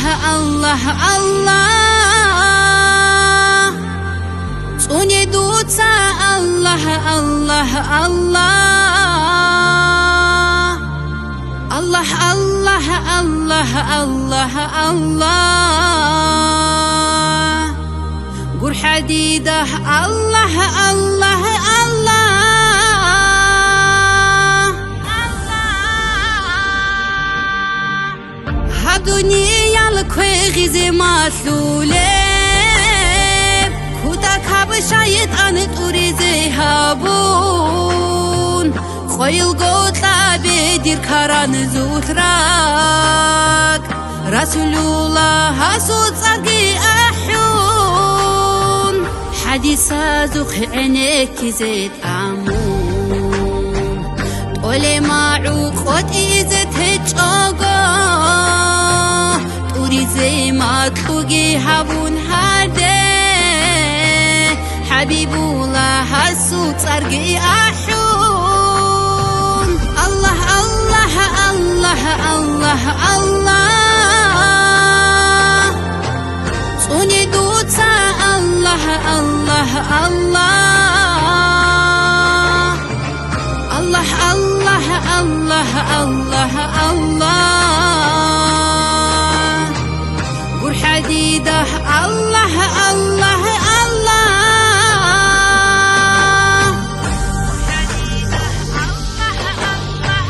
الله الله صوني دوتا الله الله الله الله الله الله الله الله قر حديده الله الله الله دنيا الكوي زي ما ثولب كوتا كاب شيطان توري زي هابون خويل قوتلا بدير كاران زوتراك رسول الله صوت صقي أحون حديثا زوخ عينيك زيت عمون تولي معوق خوتي زيت هجوغو زي ما تلقي هبون هاده حبيب الله الصوت أرقي أحون الله الله الله الله الله صوني دوتا الله الله الله الله الله الله الله الله حديده الله الله الله حديده الله الله الله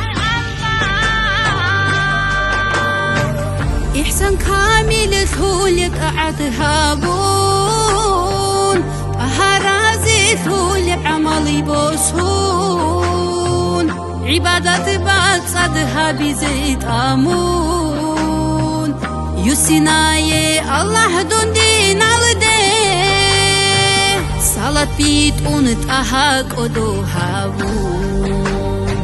إحسان كامل ثولك أعتهابون أهرازي ثولك عملي بوسون عبادة بعد صدها بزيت آمون يسيناي الله دون دين alde salat bit unut ahak odohavun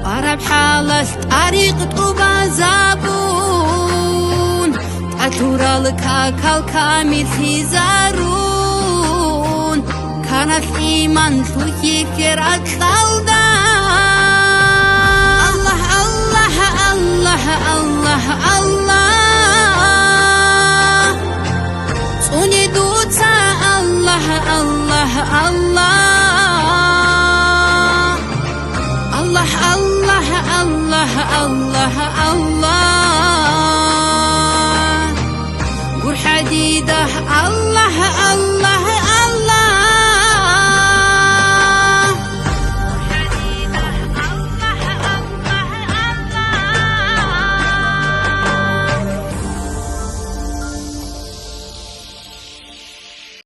qarab halas tariq tubazabun atural kakal kamil hizarun kanat iman tuyikir atlalda Allah Allah Allah Allah